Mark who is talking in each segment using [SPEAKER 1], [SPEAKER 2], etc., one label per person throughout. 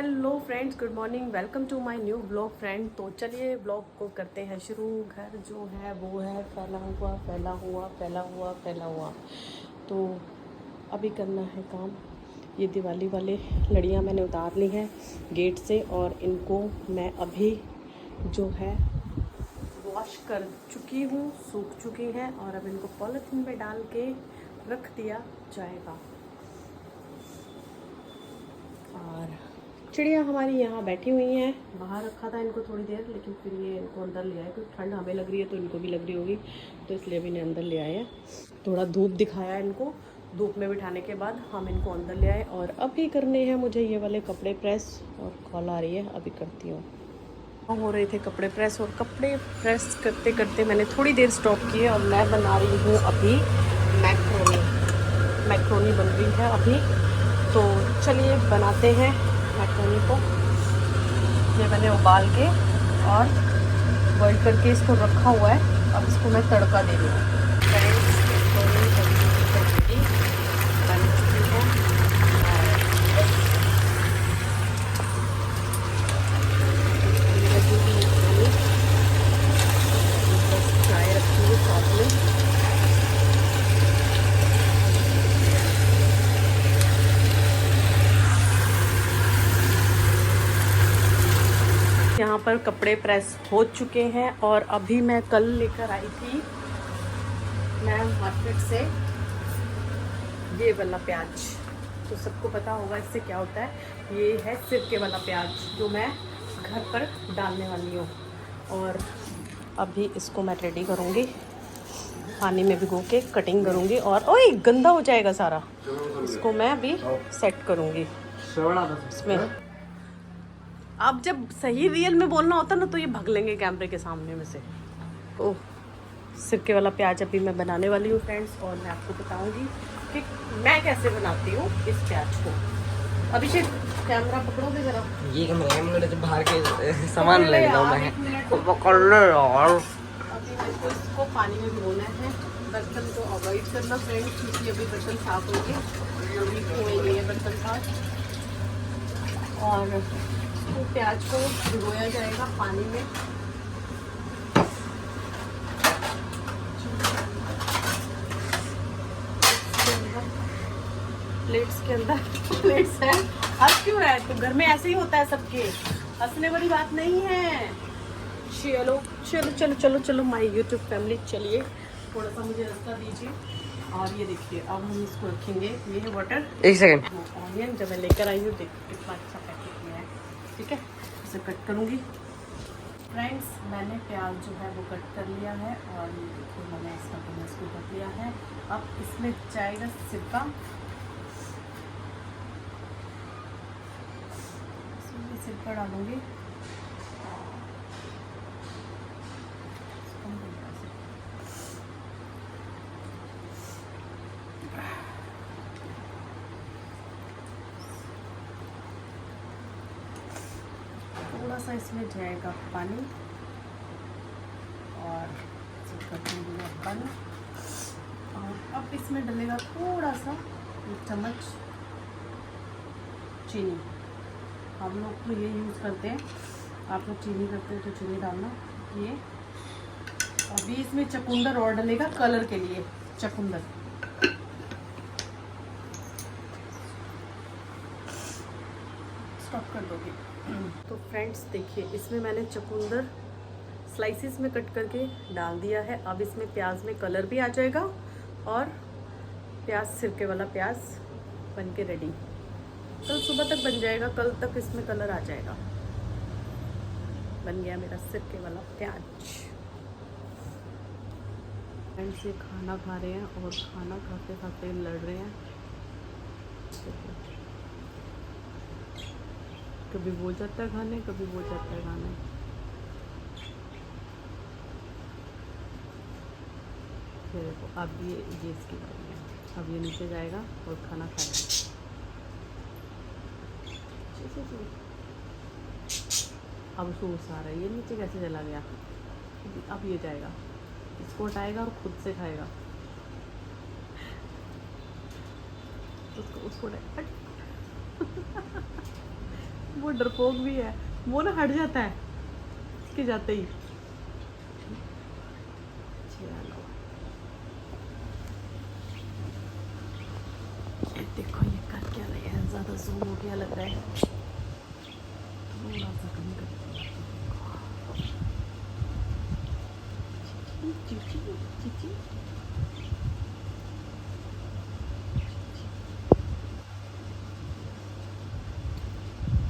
[SPEAKER 1] Hello friends, good morning, welcome to my new blog friend. तो चलिए blog को करते हैं शुरू। घर जो है वो है फैला हुआ फैला हुआ फैला हुआ फैला हुआ। तो अभी करना है काम। ये दिवाली वाले लड़ियाँ मैंने उतार ली हैं गेट से और इनको मैं अभी जो है वॉश कर चुकी हूँ, सूख चुकी हैं और अब इनको पॉलीथीन में डाल के रख दिया जाएगा। और चिड़िया हमारी यहाँ बैठी हुई हैं। बाहर रखा था इनको थोड़ी देर, लेकिन फिर ये इनको अंदर ले आए क्योंकि ठंड हमें लग रही है तो इनको भी लग रही होगी, तो इसलिए अभी इन्हें अंदर ले आए हैं। थोड़ा धूप दिखाया इनको, धूप में बिठाने के बाद हम इनको अंदर ले आए। और अभी करने हैं मुझे ये वाले कपड़े प्रेस, और कॉल आ रही है, अभी करती हूँ। हो रहे थे कपड़े प्रेस, और कपड़े प्रेस करते करते मैंने थोड़ी देर स्टॉप किए और मैं बना रही हूँ अभी मैक्रोनी। मैक्रोनी बन रही है अभी, तो चलिए बनाते हैं मैक्रोनी को। ये मैंने उबाल के और बॉईल करके इसको रखा हुआ है। अब इसको मैं तड़का दे रही हूँ। मैक्रोनी बन चुकी है। चाय रखी है साथ में। यहाँ पर कपड़े प्रेस हो चुके हैं और अभी मैं कल लेकर आई थी मैं मार्केट से ये वाला प्याज। तो सबको पता होगा इससे क्या होता है। ये है सिरके वाला प्याज जो मैं घर पर डालने वाली हूँ। और अभी इसको मैं रेडी करूँगी, पानी में भिगो के कटिंग करूँगी। और ओए गंदा हो जाएगा सारा, इसको मैं अभी सेट करूँगी इसमें। अब जब सही रियल में बोलना होता ना तो ये भग लेंगे कैमरे के सामने में से। ओह, सिरके वाला प्याज अभी मैं बनाने वाली हूँ फ्रेंड्स, और मैं आपको बताऊंगी कि मैं कैसे बनाती हूँ इस प्याज को। अभिषेक कैमरा पकड़ोगे जरा।
[SPEAKER 2] ये कैमरा तो बाहर के सामान ले रहा हूँ मैं। पकड़ ले यार।
[SPEAKER 1] अभी मेरे को इसको पानी में भिगोना है। बर्तन को अवॉइड करना फ्रेंड्स, क्योंकि अभी बर्तन साफ होंगे, अभी धोएंगे ये बर्तन साफ। और प्याज को भिगोया जाएगा पानी में। प्लेट्स के अंदर प्लेट्स है। हंस क्यों रहा है तो? घर में ऐसे ही होता है सबके, हंसने वाली बात नहीं है। चलो चलो चलो चलो चलो माय यूट्यूब फैमिली, चलिए थोड़ा सा मुझे रास्ता दीजिए। और ये देखिए अब हम इसको रखेंगे। ये है वाटर,
[SPEAKER 2] एक सेकंड।
[SPEAKER 1] ऑनियन जब मैं लेकर आई हूँ, देखिए कितना अच्छा पैकेट में है। ठीक है, इसे कट करूँगी फ्रेंड्स। मैंने प्याज जो है वो कट कर लिया है और ये देखिए मैंने इसको कट लिया है। अब इसमें जाएगा सिरका, सिरका डालूंगी। थोड़ा सा इसमें जाएगा पानी और कर दिया बंद। और अब इसमें डलेगा थोड़ा सा 1 चम्मच चीनी। हम लोग तो ये यूज़ करते हैं, आप लोग चीनी करते हैं तो चीनी डालना। ये अभी इसमें चुकंदर और डलेगा कलर के लिए, चुकंदर। स्टॉप कर दोगे। तो फ्रेंड्स देखिए इसमें मैंने चुकंदर स्लाइसिस में कट करके डाल दिया है। अब इसमें प्याज में कलर भी आ जाएगा और प्याज, सिरके वाला प्याज बन के रेडी। कल सुबह तक बन जाएगा, कल तक इसमें कलर आ जाएगा। बन गया मेरा सिरके वाला प्याज। फ्रेंड्स ये खाना खा रहे हैं और खाना खाते खाते लड़ रहे हैं। कभी वो जाता है खाने, कभी वो जाता है खाने। फिर देखो अब ये इसकी बारी है। अब ये नीचे जाएगा और खाना खाएगा। अब सोच आ रहा है ये नीचे कैसे चला गया। अब ये जाएगा, इसको हटाएगा और खुद से खाएगा। तो उसको वो डरपोक भी है, वो ना हट जाता है इसके जाते ही। चलो ये देखो ये कर क्या रहे हैं, ज़्यादा जूम हो गया लग रहा है, थोड़ा सा कम कर। चीची चीची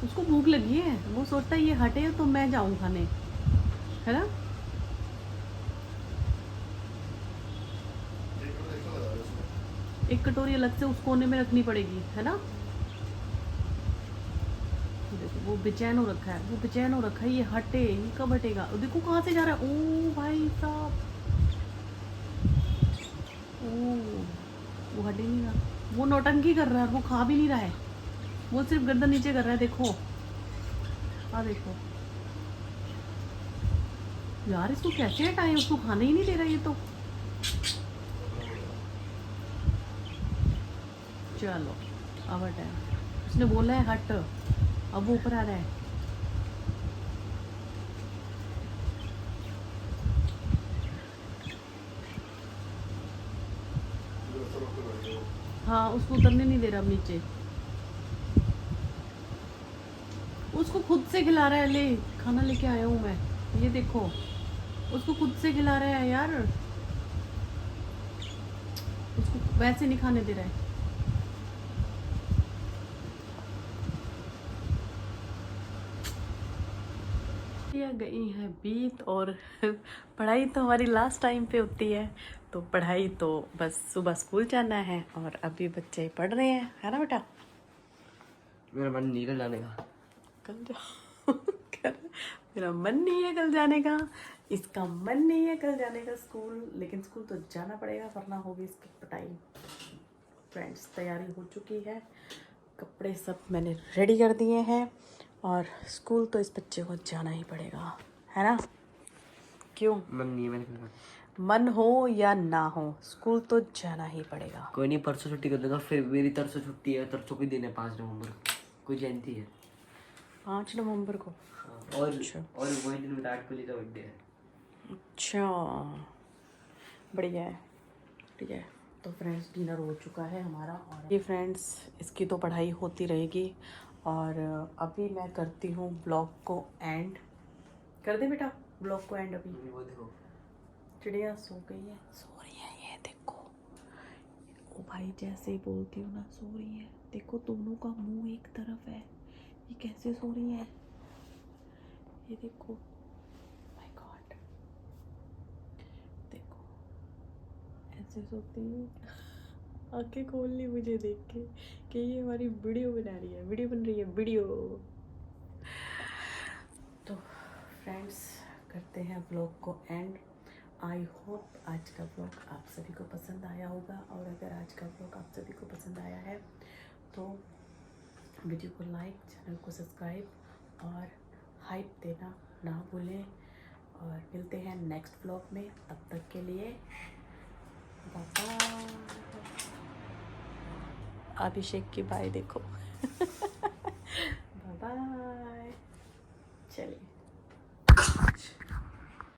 [SPEAKER 1] उसको भूख लगी है, वो सोचता है ये हटे तो मैं जाऊं खाने, है ना। एक कटोरी अलग से उस कोने में रखनी पड़ेगी, है ना। देखो वो बेचैन हो रखा है, वो बेचैन हो रखा है, ये हटे, ये कब हटेगा। देखो कहाँ से जा रहा है, ओ भाई साहब, ओ वो हटे नहीं रहा, वो नौटंकी कर रहा है, वो खा भी नहीं रहा है, वो सिर्फ गर्दन नीचे कर रहा है। देखो हाँ देखो यार, इसको कैसे हटाएं, उसको खाने ही नहीं दे रहा ये तो। चलो अब हटाए, उसने बोला है हट, अब वो ऊपर आ रहा है। हाँ उसको उतरने नहीं दे रहा अब नीचे, उसको खुद से खिला रहा है, ले खाना लेके आया हूँ मैं, ये देखो उसको खुद से खिला रहा है यार, उसको वैसे नहीं खाने दे रहा है। ये गई है बीत, और पढ़ाई तो हमारी लास्ट टाइम पे होती है, तो पढ़ाई तो बस सुबह स्कूल जाना है, और अभी बच्चे पढ़ रहे हैं, है ना बेटा।
[SPEAKER 2] मेरा मन नहीं कल जाने का।
[SPEAKER 1] कल जाओ मेरा मन नहीं है कल जाने का, इसका मन नहीं है कल जाने का स्कूल, लेकिन स्कूल तो जाना पड़ेगा वरना होगी इसकी पिटाई। फ्रेंड्स तैयारी हो चुकी है, कपड़े सब मैंने रेडी कर दिए हैं, और स्कूल तो इस बच्चे को जाना ही पड़ेगा, है ना। क्यों
[SPEAKER 2] मन नहीं है मैंने कल।
[SPEAKER 1] मन हो या ना हो, स्कूल तो जाना ही पड़ेगा।
[SPEAKER 2] कोई नहीं, परसों छुट्टी कर दूंगा, फिर मेरी तरसों छुट्टी है, तरसों को दिन है 5 नवंबर को, कोई जयंती है
[SPEAKER 1] 5 नवंबर को।
[SPEAKER 2] हाँ, और वही दिन विराट कोहली का बर्थडे है।
[SPEAKER 1] अच्छा बढ़िया है, ठीक है। तो फ्रेंड्स डिनर हो चुका है हमारा, और ये फ्रेंड्स इसकी तो पढ़ाई होती रहेगी, और अभी मैं करती हूँ ब्लॉग को एंड। कर दे बेटा ब्लॉग को एंड। अभी
[SPEAKER 2] वो देखो
[SPEAKER 1] चिड़िया सो गई है, सो रही है, ये देखो ओ भाई, जैसे ही बोलती हूँ ना सो रही है। देखो दोनों का मुंह एक तरफ है, ये कैसे सो रही है, ये देखो, माय गॉड, देखो ऐसे सोती है। आंखें खोल ली मुझे देख के कि ये हमारी वीडियो बना रही है, वीडियो बन रही है, वीडियो। तो फ्रेंड्स करते हैं ब्लॉग को एंड। आई होप आज का ब्लॉग आप सभी को पसंद आया होगा, और अगर आज का ब्लॉग आप सभी को पसंद आया है तो वीडियो को लाइक, चैनल को सब्सक्राइब और हाइप देना ना भूलें, और मिलते हैं नेक्स्ट ब्लॉग में। तब तक के लिए बाय बाय। अभिषेक की बाय देखो बाय बाय, चलिए।